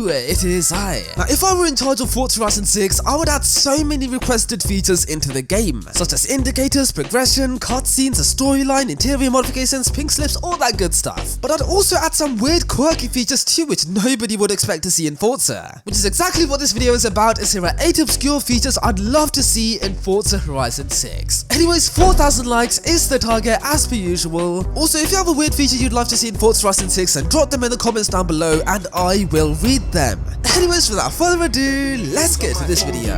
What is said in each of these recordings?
Hello, it is I. Now, if I were in charge of Forza Horizon 6, I would add so many requested features into the game, such as indicators, progression, cutscenes, a storyline, interior modifications, pink slips, all that good stuff. But I'd also add some weird quirky features too which nobody would expect to see in Forza, which is exactly what this video is about, as here are 8 obscure features I'd love to see in Forza Horizon 6. Anyways, 4,000 likes is the target as per usual. Also, if you have a weird feature you'd love to see in Forza Horizon 6, then drop them in the comments down below and I will read them. Anyways, without further ado, let's get to this video.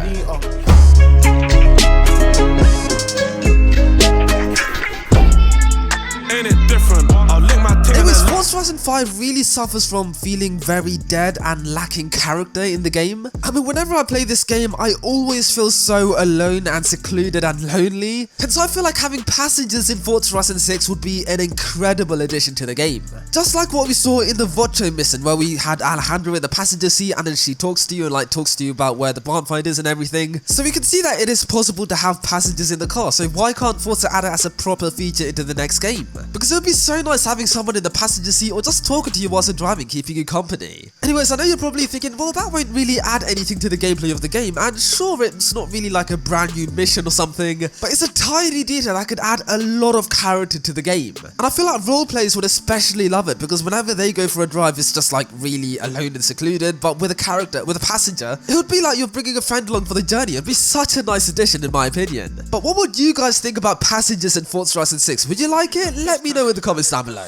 Ain't it different? I'll lick my tail. Anyways, Forza Horizon 5 really suffers from feeling very dead and lacking character in the game. I mean, whenever I play this game, I always feel so alone and secluded and lonely. Hence, I feel like having passengers in Forza Horizon 6 would be an incredible addition to the game. Just like what we saw in the Vocho mission, where we had Alejandra in the passenger seat and then she talks to you and talks to you about where the bonfire is and everything. So we can see that it is possible to have passengers in the car, so why can't Forza add it as a proper feature into the next game? Because it would be so nice having someone in the passenger seat or just talking to you whilst you're driving, keeping you company. Anyways, I know you're probably thinking, well, that won't really add anything to the gameplay of the game, and sure, it's not really like a brand new mission or something, but it's a tiny detail that could add a lot of character to the game. And I feel like role players would especially love it, because whenever they go for a drive, it's just really alone and secluded, but with a character, with a passenger, it would be like you're bringing a friend along for the journey. It'd be such a nice addition in my opinion. But what would you guys think about passengers in Forza Horizon 6? Would you like it? Let me know in the comments down below.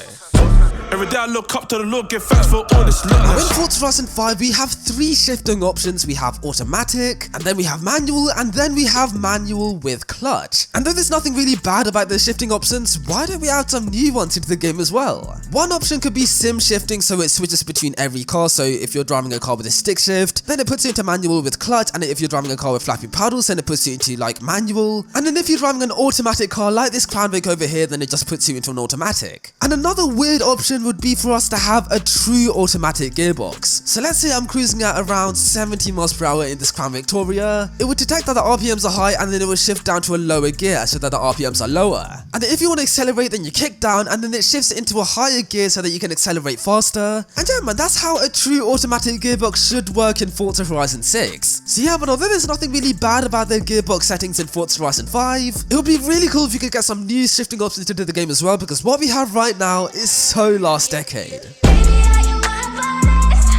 Every day I look up to the Lord, give thanks for all this Now love. in Forza Horizon 5 we have 3 shifting options. We have automatic, and then we have manual, and then we have manual with clutch. And though there's nothing really bad about the shifting options, why don't we add some new ones into the game as well? One option could be sim shifting, so it switches between every car. So if you're driving a car with a stick shift, then it puts you into manual with clutch, and if you're driving a car with flappy paddles, then it puts you into manual. And then if you're driving an automatic car like this Crown Vic over here, then it just puts you into an automatic. And another weird option would be for us to have a true automatic gearbox. So let's say I'm cruising at around 70 miles per hour in this Crown Victoria. It would detect that the RPMs are high, and then it would shift down to a lower gear so that the RPMs are lower. And then if you want to accelerate, then you kick down, and then it shifts into a higher gear so that you can accelerate faster. And yeah man, that's how a true automatic gearbox should work in Forza Horizon 6. So yeah, but although there's nothing really bad about the gearbox settings in Forza Horizon 5, it would be really cool if you could get some new shifting options into the game as well, because what we have right now is so last decade.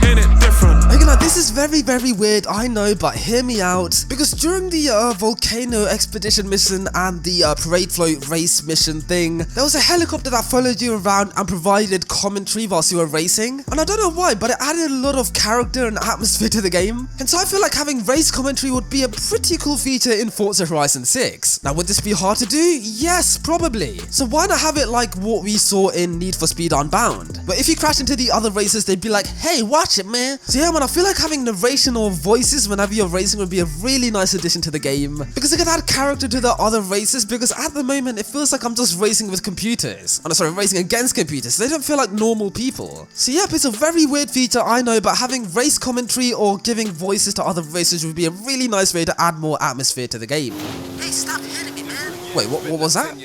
Ain't it different? Okay, now this is very weird, I know, but hear me out. Because during the volcano expedition mission and the parade float race mission thing, there was a helicopter that followed you around and provided commentary whilst you were racing. And I don't know why, but it added a lot of character and atmosphere to the game. And so I feel like having race commentary would be a pretty cool feature in Forza Horizon 6. Now would this be hard to do? Yes, probably. So why not have it like what we saw in Need for Speed Unbound? But if you crash into the other races, they'd be like, hey, watch it man. So yeah man, I feel like having narration or voices whenever you're racing would be a really nice addition to the game, because it could add character to the other races, because at the moment it feels like I'm just racing with computers. Oh, no, sorry, racing against computers. They don't feel like normal people. So yep, it's a very weird feature, I know, but having race commentary or giving voices to other races would be a really nice way to add more atmosphere to the game. Hey, stop hitting me, man. Wait, what was that?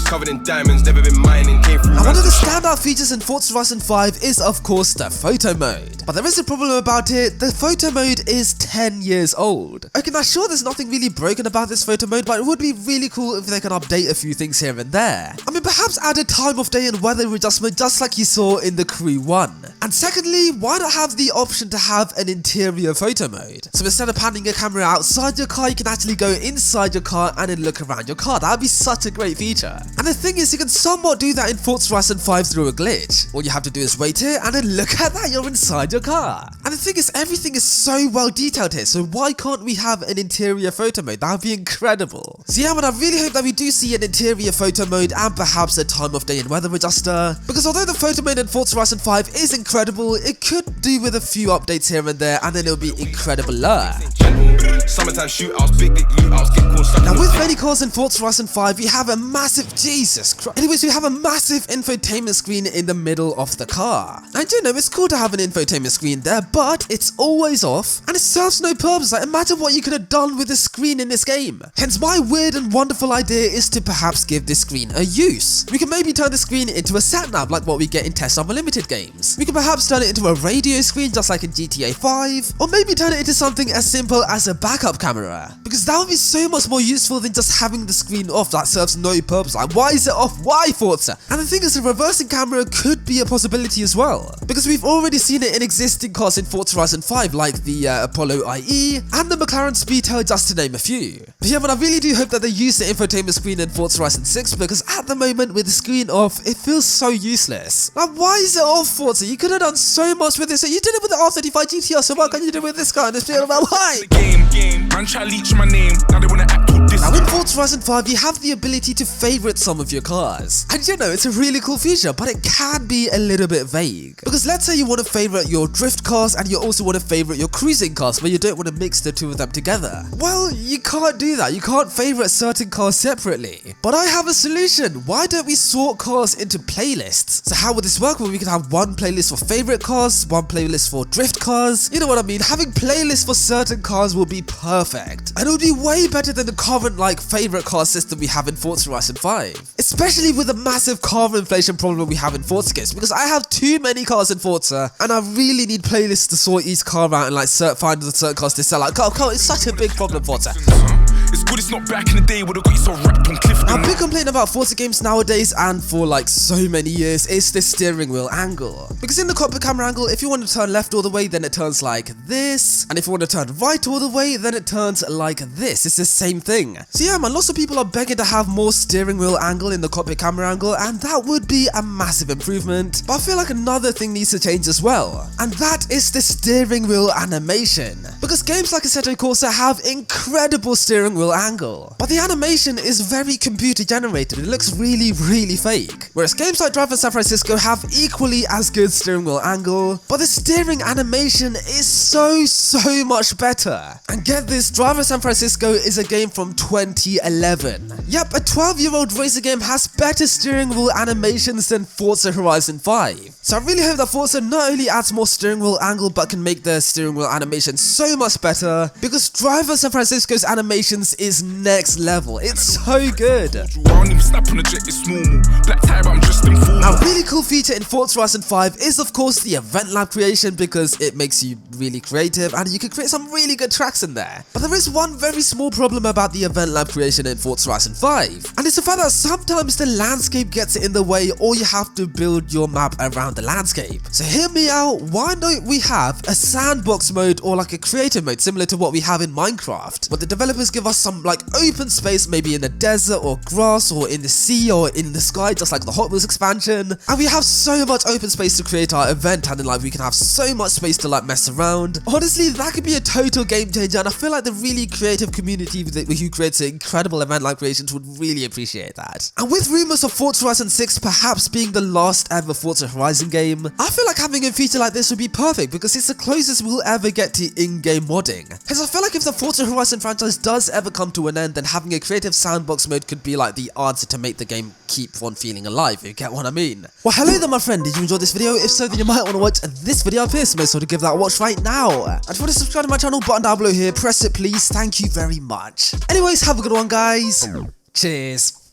Covered in diamonds, never been mining, came from. Now one of the standout features in Forza Horizon 5 is of course the photo mode. But there is a problem about it. The photo mode is 10 years old. Okay, now sure, there's nothing really broken about this photo mode, but it would be really cool if they can update a few things here and there. I mean, perhaps add a time of day and weather adjustment just like you saw in the Crew 1. And secondly, why not have the option to have an interior photo mode? So instead of panning your camera outside your car, you can actually go inside your car and then look around your car. That would be such a great feature. And the thing is, you can somewhat do that in Forza Horizon 5 through a glitch. All you have to do is wait here and then look at that, you're inside your car. And the thing is, everything is so well detailed here, so why can't we have an interior photo mode? That would be incredible. So yeah man, I really hope that we do see an interior photo mode and perhaps a time of day and weather adjuster. Because although the photo mode in Forza Horizon 5 is incredible, it could do with a few updates here and there, and then it'll be incredible. Summertime shootouts, big lootouts, get cool stuff. Now with many cars in Forza Horizon 5, we have a massive, Jesus Christ. Anyways, we have a massive infotainment screen in the middle of the car. I do know it's cool to have an infotainment screen there, but it's always off, and it serves no purpose. Like, imagine what you could have done with the screen in this game. Hence, my weird and wonderful idea is to perhaps give this screen a use. We can maybe turn the screen into a sat-nav like what we get in Test Unlimited games. We can perhaps turn it into a radio screen just like in GTA 5, or maybe turn it into something as simple as a backup camera, because that would be so much more useful than just having the screen off that serves no purpose. Like, why is it off? Why, Forza? And the thing is, a reversing camera could be a possibility as well, because we've already seen it in existing cars in Forza Horizon 5 like the Apollo IE and the McLaren Speedtail, just to name a few. But yeah, but I really do hope that they use the infotainment screen in Forza Horizon 6, because at the moment with the screen off, it feels so useless. Like, why is it off, Forza? You could have done so much with it. So you did it with the R35 GTR, so why can't you do it with this car? And it's about why? Man try leech my name, now they wanna act all this. Now in Forza Horizon 5, you have the ability to favorite some of your cars. And you know, it's a really cool feature, but it can be a little bit vague. Because let's say you want to favorite your drift cars and you also want to favorite your cruising cars, but you don't want to mix the two of them together. Well, you can't do that. You can't favorite certain cars separately. But I have a solution. Why don't we sort cars into playlists? So how would this work? Well, we could have one playlist for favorite cars, one playlist for drift cars. You know what I mean? Having playlists for certain cars will be perfect. And it would be way better than the current like favorite car system we have in Forza Horizon 5. Especially with the massive car inflation problem we have in Forza games, because I have too many cars in Forza and I really need playlists to sort each car out and like find the certain cars to sell. Like, it's such a big problem, Forza. It's good it's not back in the day where they got you so wrapped on cliff. Now, a big complaint about Forza games nowadays and for like so many years is the steering wheel angle. Because in the cockpit camera angle, if you want to turn left all the way, then it turns like this. And if you want to turn right all the way, then it turns like this. It's the same thing. So yeah, man, lots of people are begging to have more steering wheel angle in the cockpit camera angle, and that would be a massive improvement. But I feel like another thing needs to change as well, and that is the steering wheel animation. Because games like Assetto Corsa have incredible steering wheel angle, but the animation is very computer generated. It looks really, really fake. Whereas games like Driver San Francisco have equally as good steering wheel angle, but the steering animation is so much better. And get this, Driver San Francisco is a game from 2011. Yep, a 12-year-old racer game has better steering wheel animations than Forza Horizon 5. So I really hope that Forza not only adds more steering wheel angle, but can make the steering wheel animation so much better, because Driver San Francisco's animations is next level. It's so good. Now, a really cool feature in Forza Horizon 5 is of course the event lab creation, because it makes you really creative and you can create some really good tracks in there. But there is one very small problem about the event lab creation in Forza Horizon 5, and it's the fact that sometimes the landscape gets in the way, or you have to build your map around the landscape. So hear me out, why don't we have a sandbox mode or like a creative mode similar to what we have in Minecraft, but the developers give us some like open space, maybe in the desert or grass or in the sea or in the sky, just like the Hot Wheels expansion, and we have so much open space to create our event, and then like we can have so much space to like mess around. Honestly, that could be a total game changer, and I feel like the really creative community who creates incredible event like creations would really appreciate that. And with rumors of Forza Horizon 6 perhaps being the last ever Forza Horizon game, I feel like having a feature like this would be perfect, because it's the closest we'll ever get to in-game modding. Because I feel like if the Forza Horizon franchise does ever come to an end, then having a creative sandbox mode could be like the answer to make the game keep on feeling alive, if you get what I mean. Well, hello there my friend, did you enjoy this video? If so, then you might want to watch this video up here, so make sure to give that a watch right now. And if you want to subscribe to my channel, button down below here, press it please, thank you very much. Anyways, have a good one guys, cheers.